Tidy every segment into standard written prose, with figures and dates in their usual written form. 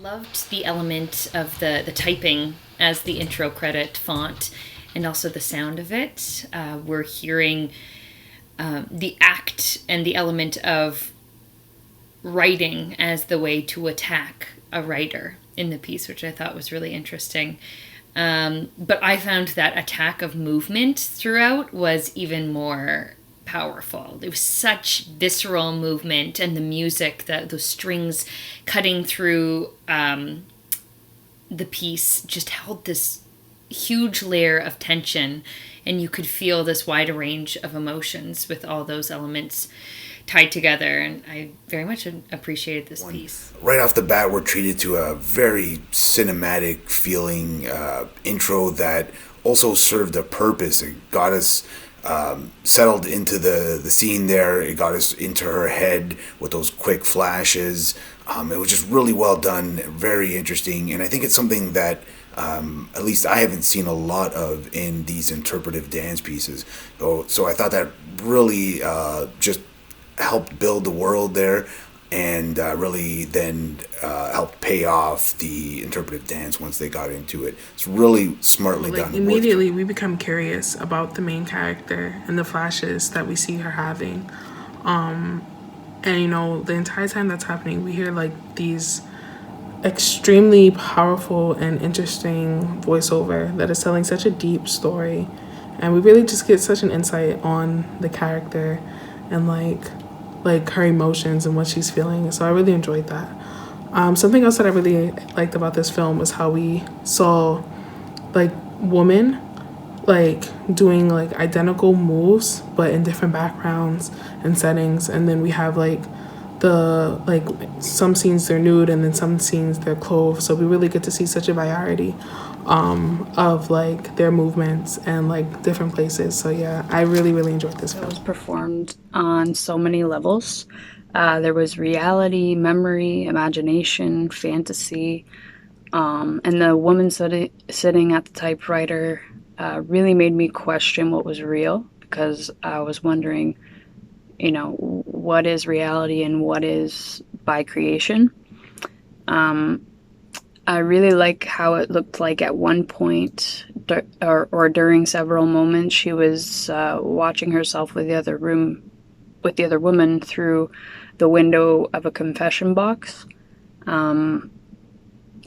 Loved the element of the typing as the intro credit font, and also the sound of it. We're hearing the act and the element of writing as the way to attack a writer in the piece, which I thought was really interesting. But I found that attack of movement throughout was even more powerful. It was such visceral movement, and the music, those strings cutting through the piece just held this huge layer of tension, and you could feel this wide range of emotions with all those elements tied together, and I very much appreciated this piece. Right off the bat, we're treated to a very cinematic feeling intro that also served a purpose. It got us settled into the scene there. It got us into her head with those quick flashes. It was just really well done, very interesting, and I think it's something that at least I haven't seen a lot of in these interpretive dance pieces. So I thought that really just helped build the world there, and really then helped pay off the interpretive dance once they got into it. It's really smartly done. Immediately we become curious about the main character and the flashes that we see her having. And the entire time that's happening, we hear like these extremely powerful and interesting voiceover that is telling such a deep story, and we really just get such an insight on the character and like her emotions and what she's feeling. So I really enjoyed that. Something else that I really liked about this film was how we saw like women like doing like identical moves but in different backgrounds and settings, and then we have like some scenes they're nude and then some scenes they're clothed, so we really get to see such a variety of like their movements and like different places. So yeah, I really enjoyed this film. It was performed on so many levels. There was reality, memory, imagination, fantasy, and the woman sitting at the typewriter really made me question what was real, because I was wondering, what is reality and what is by creation. I really like how it looked like at one point or during several moments she was watching herself with the other woman through the window of a confession box.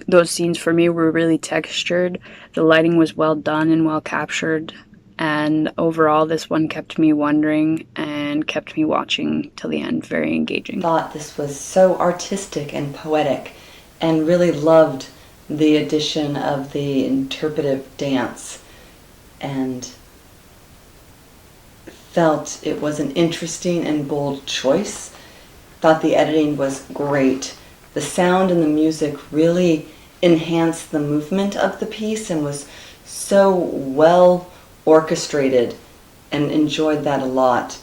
Those scenes for me were really textured. The lighting was well done and well captured. And overall, this one kept me wondering and kept me watching till the end. Very engaging. I thought this was so artistic and poetic, and really loved the addition of the interpretive dance, and felt it was an interesting and bold choice. Thought the editing was great. The sound and the music really enhanced the movement of the piece and was so well orchestrated, and enjoyed that a lot.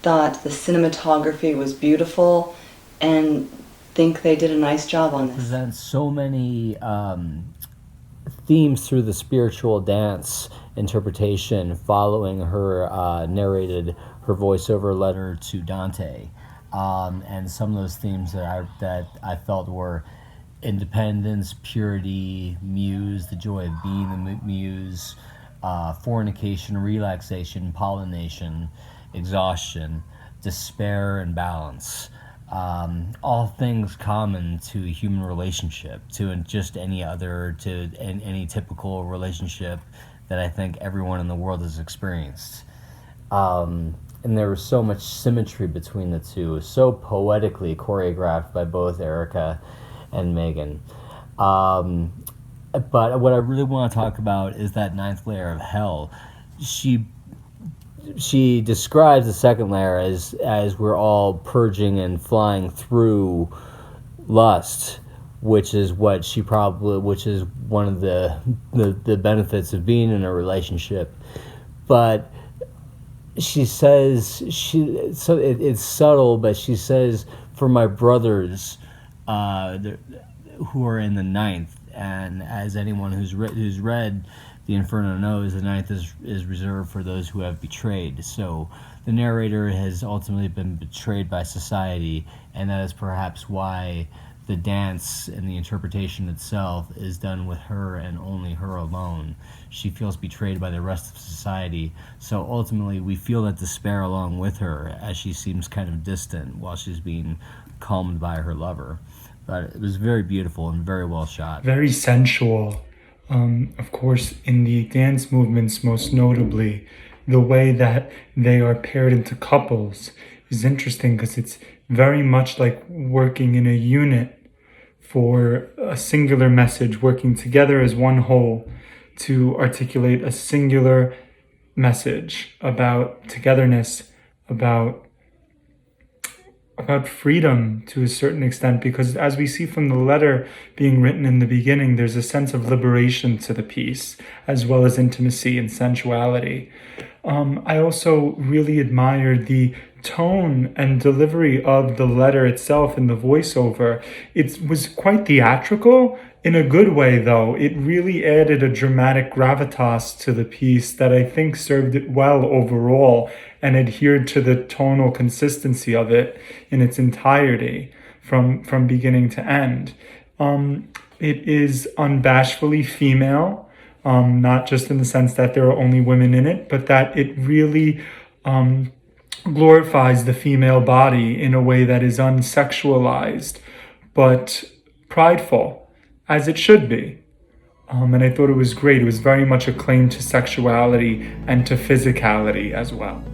Thought the cinematography was beautiful, and think they did a nice job on this. Presents so many themes through the spiritual dance interpretation, following her narrated her voiceover letter to Dante, and some of those themes that I felt were independence, purity, muse, the joy of being the muse, fornication, relaxation, pollination, exhaustion, despair, and balance. All things common to a human relationship, to just any typical relationship that I think everyone in the world has experienced. And there was so much symmetry between the two, so poetically choreographed by both Erika and Megan. But what I really want to talk about is that ninth layer of hell. She describes the second layer as we're all purging and flying through lust, which is one of the benefits of being in a relationship. But she says it's subtle, but she says, for my brothers who are in the ninth, and as anyone who's read the Inferno knows, the ninth is reserved for those who have betrayed. So the narrator has ultimately been betrayed by society, and that is perhaps why the dance and the interpretation itself is done with her and only her alone. She feels betrayed by the rest of society, so ultimately we feel that despair along with her as she seems kind of distant while she's being calmed by her lover. But it was very beautiful and very well shot. Very sensual. Of course, in the dance movements, most notably, the way that they are paired into couples is interesting because it's very much like working in a unit for a singular message, working together as one whole to articulate a singular message about togetherness, about freedom to a certain extent, because as we see from the letter being written in the beginning, there's a sense of liberation to the piece, as well as intimacy and sensuality. I also really admired the tone and delivery of the letter itself in the voiceover. It was quite theatrical in a good way, though. It really added a dramatic gravitas to the piece that I think served it well overall and adhered to the tonal consistency of it in its entirety from beginning to end. It is unabashedly female, not just in the sense that there are only women in it, but that it really glorifies the female body in a way that is unsexualized, but prideful, as it should be. And I thought it was great. It was very much a claim to sexuality and to physicality as well.